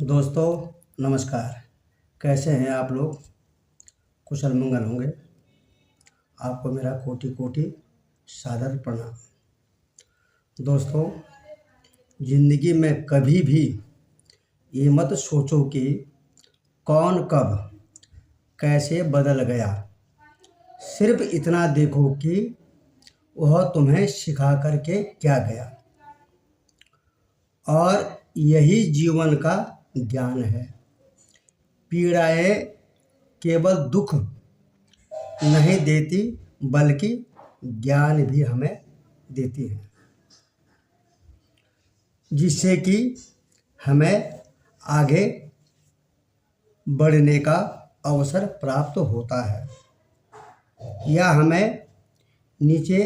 दोस्तों नमस्कार। कैसे हैं आप लोग? कुशल मंगल होंगे। आपको मेरा कोटि कोटि सादर प्रणाम। दोस्तों, ज़िंदगी में कभी भी ये मत सोचो कि कौन कब कैसे बदल गया। सिर्फ इतना देखो कि वह तुम्हें सिखा कर के क्या गया। और यही जीवन का ज्ञान है। पीड़ाएँ केवल दुख नहीं देती बल्कि ज्ञान भी हमें देती हैं, जिससे कि हमें आगे बढ़ने का अवसर प्राप्त होता है या हमें नीचे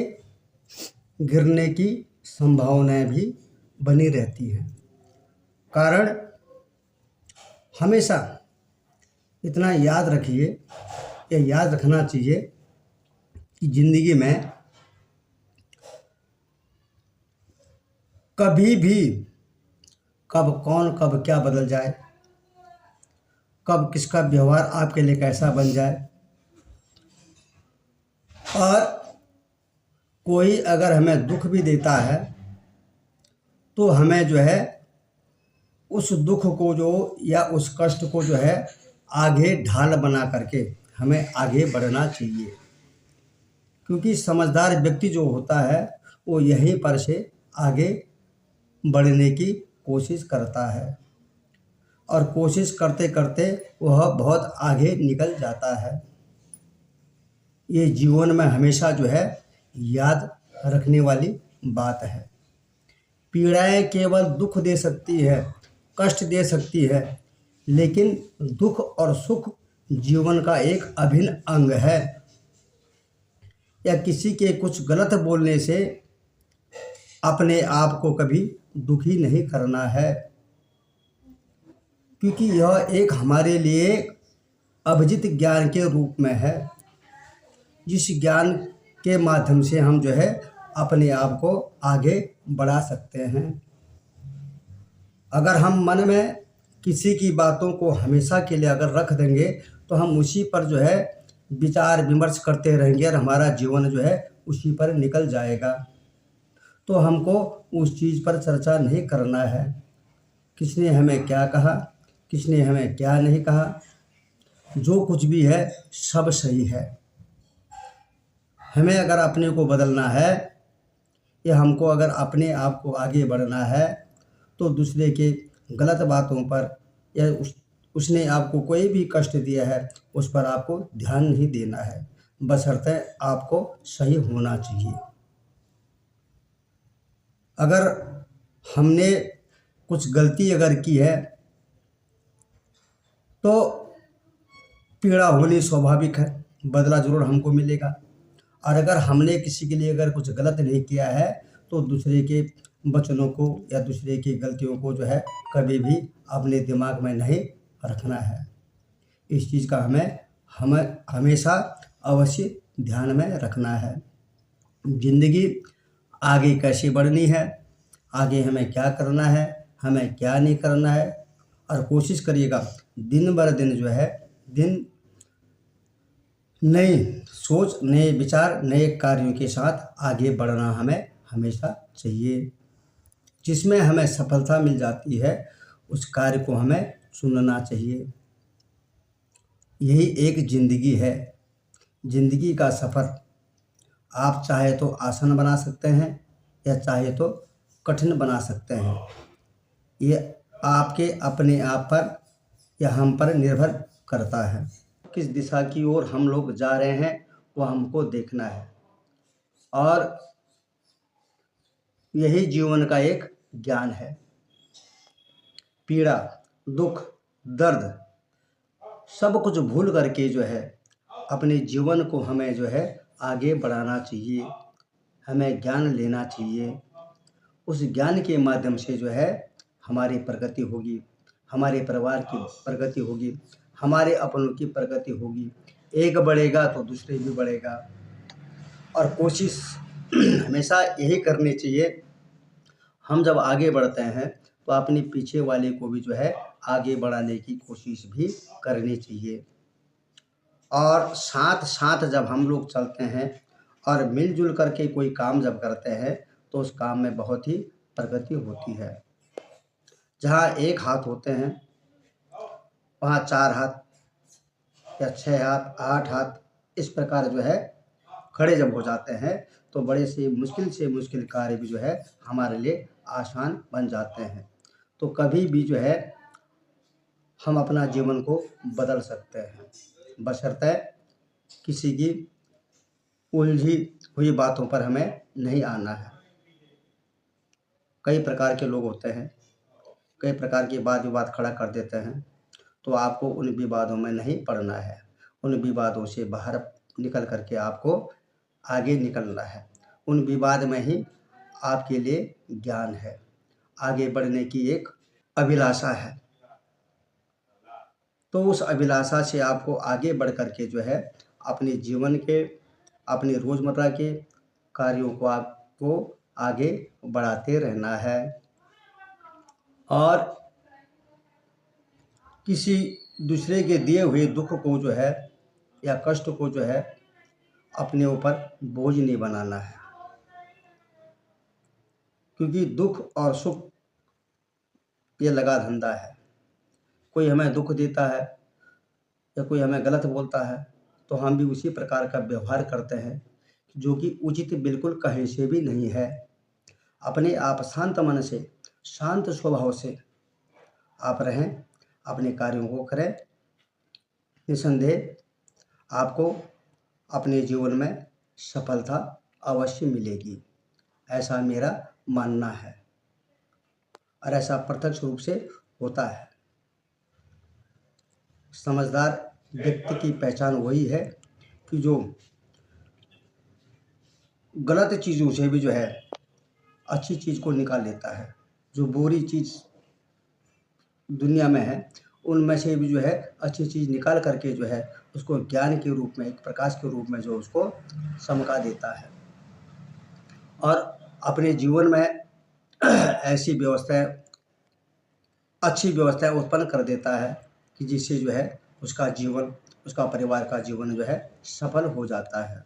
गिरने की संभावनाएं भी बनी रहती हैं। कारण हमेशा इतना याद रखिए या याद रखना चाहिए कि ज़िंदगी में कभी भी कब कौन कब क्या बदल जाए, कब किसका व्यवहार आपके लिए कैसा बन जाए। और कोई अगर हमें दुख भी देता है तो हमें जो है उस दुख को या उस कष्ट को आगे ढाल बना करके हमें आगे बढ़ना चाहिए। क्योंकि समझदार व्यक्ति जो होता है वो यहीं पर से आगे बढ़ने की कोशिश करता है और कोशिश करते करते वह बहुत आगे निकल जाता है। ये जीवन में हमेशा याद रखने वाली बात है। पीड़ाएँ केवल दुख दे सकती है, कष्ट दे सकती है, लेकिन दुख और सुख जीवन का एक अभिन्न अंग है। या किसी के कुछ गलत बोलने से अपने आप को कभी दुखी नहीं करना है, क्योंकि यह एक हमारे लिए अभिजित ज्ञान के रूप में है, जिस ज्ञान के माध्यम से हम अपने आप को आगे बढ़ा सकते हैं। अगर हम मन में किसी की बातों को हमेशा के लिए अगर रख देंगे तो हम उसी पर विचार विमर्श करते रहेंगे और हमारा जीवन उसी पर निकल जाएगा। तो हमको उस चीज़ पर चर्चा नहीं करना है, किसने हमें क्या कहा, किसने हमें क्या नहीं कहा। जो कुछ भी है सब सही है। हमें अगर अपने को बदलना है या हमको अगर अपने आप को आगे बढ़ना है तो दूसरे के गलत बातों पर या उसने आपको कोई भी कष्ट दिया है उस पर आपको ध्यान नहीं देना है, बशर्ते आपको सही होना चाहिए। अगर हमने कुछ गलती अगर की है तो पीड़ा होनी स्वाभाविक है, बदला ज़रूर हमको मिलेगा। और अगर हमने किसी के लिए अगर कुछ गलत नहीं किया है तो दूसरे के वचनों को या दूसरे की गलतियों को कभी भी अपने दिमाग में नहीं रखना है। इस चीज़ का हमें हमेशा अवश्य ध्यान में रखना है। ज़िंदगी आगे कैसे बढ़नी है, आगे हमें क्या करना है, हमें क्या नहीं करना है। और कोशिश करिएगा दिन बर दिन दिन नई सोच, नए विचार, नए कार्यों के साथ आगे बढ़ना हमें हमेशा चाहिए। जिसमें हमें सफलता मिल जाती है उस कार्य को हमें चुनना चाहिए। यही एक ज़िंदगी है। ज़िंदगी का सफ़र आप चाहे तो आसान बना सकते हैं या चाहे तो कठिन बना सकते हैं। ये आपके अपने आप पर या हम पर निर्भर करता है। किस दिशा की ओर हम लोग जा रहे हैं वो हमको देखना है। और यही जीवन का एक ज्ञान है। पीड़ा, दुख, दर्द सब कुछ भूल करके अपने जीवन को हमें आगे बढ़ाना चाहिए। हमें ज्ञान लेना चाहिए। उस ज्ञान के माध्यम से हमारी प्रगति होगी, हमारे परिवार की प्रगति होगी, हमारे अपनों की प्रगति होगी। एक बढ़ेगा तो दूसरे भी बढ़ेगा। और कोशिश हमेशा यही करनी चाहिए। हम जब आगे बढ़ते हैं तो अपने पीछे वाले को भी आगे बढ़ाने की कोशिश भी करनी चाहिए। और साथ साथ जब हम लोग चलते हैं और मिलजुल करके कोई काम जब करते हैं तो उस काम में बहुत ही प्रगति होती है। जहाँ एक हाथ होते हैं वहाँ 4 हाथ या 6 हाथ 8 हाथ इस प्रकार जो है खड़े जब हो जाते हैं तो बड़े से मुश्किल कार्य भी जो है हमारे लिए आसान बन जाते हैं। तो कभी भी जो है हम अपना जीवन को बदल सकते हैं, बशर्ते किसी की उलझी हुई बातों पर हमें नहीं आना है। कई प्रकार के लोग होते हैं, कई प्रकार के वाद विवाद खड़ा कर देते हैं, तो आपको उन विवादों में नहीं पड़ना है। उन विवादों से बाहर निकल करके आपको आगे निकलना है। उन विवाद में ही आपके लिए ज्ञान है, आगे बढ़ने की एक अभिलाषा है। तो उस अभिलाषा से आपको आगे बढ़ कर के जो है अपने जीवन के, अपने रोज़मर्रा के कार्यों को आपको आगे बढ़ाते रहना है। और किसी दूसरे के दिए हुए दुख को जो है या कष्ट को जो है अपने ऊपर बोझ नहीं बनाना है, क्योंकि दुख और सुख ये लगा धंधा है। कोई हमें दुख देता है या कोई हमें गलत बोलता है तो हम भी उसी प्रकार का व्यवहार करते हैं जो कि उचित बिल्कुल कहीं से भी नहीं है। अपने आप शांत मन से, शांत स्वभाव से आप रहें, अपने कार्यों को करें। निसंदेह आपको अपने जीवन में सफलता अवश्य मिलेगी, ऐसा मेरा मानना है और ऐसा प्रत्यक्ष रूप से होता है। समझदार व्यक्ति की पहचान वही है कि जो गलत चीज़ों से भी जो है अच्छी चीज़ को निकाल लेता है। जो बुरी चीज़ दुनिया में है उनमें से भी जो है अच्छी चीज़ निकाल करके जो है उसको ज्ञान के रूप में, एक प्रकाश के रूप में जो उसको चमका देता है और अपने जीवन में ऐसी व्यवस्थाएं, अच्छी व्यवस्थाएं उत्पन्न कर देता है कि जिससे जो है उसका जीवन, उसका परिवार का जीवन जो है सफल हो जाता है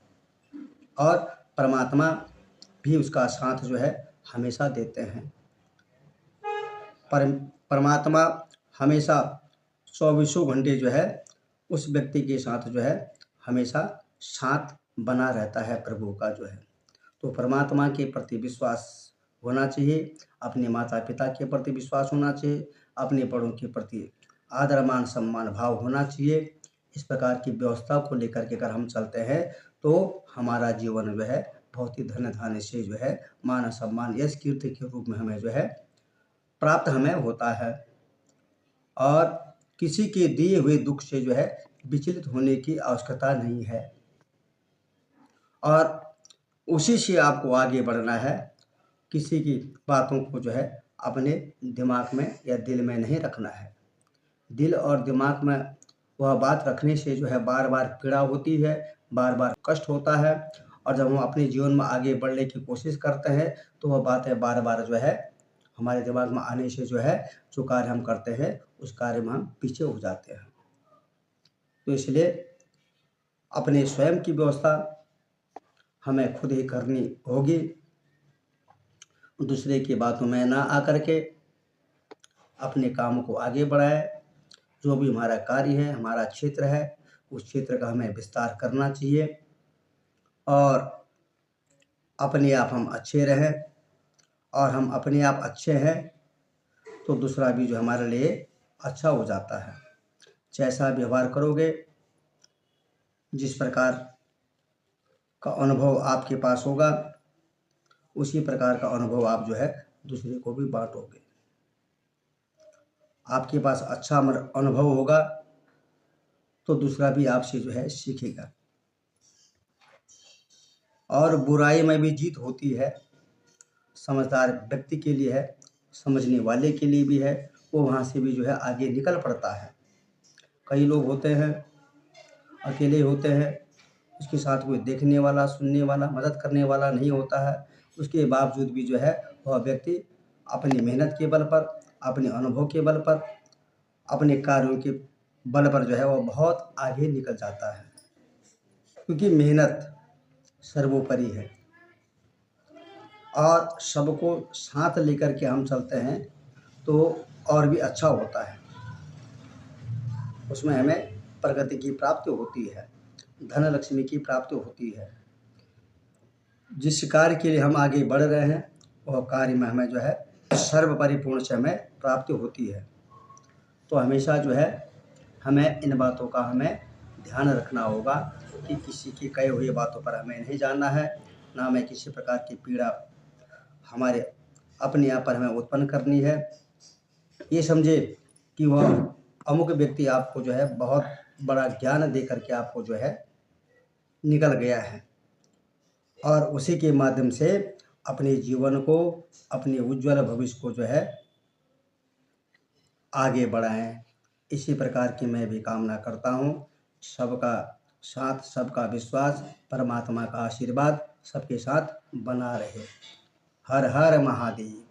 और परमात्मा भी उसका साथ जो है हमेशा देते हैं। परमात्मा हमेशा 24 घंटे जो है उस व्यक्ति के साथ जो है हमेशा साथ बना रहता है प्रभु का जो है। तो परमात्मा के प्रति विश्वास होना चाहिए, अपने माता पिता के प्रति विश्वास होना चाहिए, अपने बड़ों के प्रति आदर मान सम्मान भाव होना चाहिए। इस प्रकार की व्यवस्था को लेकर के अगर हम चलते हैं तो हमारा जीवन जो है बहुत ही धन्य धान्य से जो है मान सम्मान यश कीर्ति के रूप में हमें जो है प्राप्त हमें होता है। और किसी के दिए हुए दुख से जो है विचलित होने की आवश्यकता नहीं है और उसी से आपको आगे बढ़ना है। किसी की बातों को जो है अपने दिमाग में या दिल में नहीं रखना है। दिल और दिमाग में वह बात रखने से जो है बार बार पीड़ा होती है, बार बार कष्ट होता है और जब हम अपने जीवन में आगे बढ़ने की कोशिश करते हैं तो वह बातें बार बार जो है हमारे दिमाग में आने से जो है जो कार्य हम करते हैं उस कार्य में हम पीछे हो जाते हैं। तो इसलिए अपने स्वयं की व्यवस्था हमें खुद ही करनी होगी, दूसरे की बातों में ना आकर के अपने काम को आगे बढ़ाएं। जो भी हमारा कार्य है, हमारा क्षेत्र है, उस क्षेत्र का हमें विस्तार करना चाहिए और अपने आप हम अच्छे रहें और हम अपने आप अच्छे हैं तो दूसरा भी जो हमारे लिए अच्छा हो जाता है। जैसा व्यवहार करोगे, जिस प्रकार का अनुभव आपके पास होगा उसी प्रकार का अनुभव आप जो है दूसरे को भी बांटोगे। आपके पास अच्छा अनुभव होगा तो दूसरा भी आपसे जो है सीखेगा। और बुराई में भी जीत होती है, समझदार व्यक्ति के लिए है, समझने वाले के लिए भी है, वो वहाँ से भी जो है आगे निकल पड़ता है। कई लोग होते हैं अकेले होते हैं, उसके साथ कोई देखने वाला, सुनने वाला, मदद करने वाला नहीं होता है, उसके बावजूद भी जो है वह व्यक्ति अपनी मेहनत के बल पर, अपने अनुभव के बल पर अपने कार्यों के बल पर जो है वो बहुत आगे निकल जाता है, क्योंकि मेहनत सर्वोपरि है। और सबको साथ लेकर के हम चलते हैं तो और भी अच्छा होता है, उसमें हमें प्रगति की प्राप्ति होती है, धन लक्ष्मी की प्राप्ति होती है। जिस कार्य के लिए हम आगे बढ़ रहे हैं वह कार्य में हमें जो है सर्व परिपूर्ण से हमें प्राप्ति होती है। तो हमेशा जो है हमें इन बातों का हमें ध्यान रखना होगा कि किसी की कही हुई बातों पर हमें नहीं जाना है, ना हमें किसी प्रकार की पीड़ा हमारे अपने आप पर हमें उत्पन्न करनी है। ये समझे कि वह अमुक व्यक्ति आपको जो है बहुत बड़ा ज्ञान दे करके आपको जो है निकल गया है, और उसी के माध्यम से अपने जीवन को, अपने उज्ज्वल भविष्य को जो है आगे बढ़ाएं। इसी प्रकार की मैं भी कामना करता हूँ। सबका साथ, सबका विश्वास, परमात्मा का आशीर्वाद सबके साथ बना रहे। हर हर महादेव।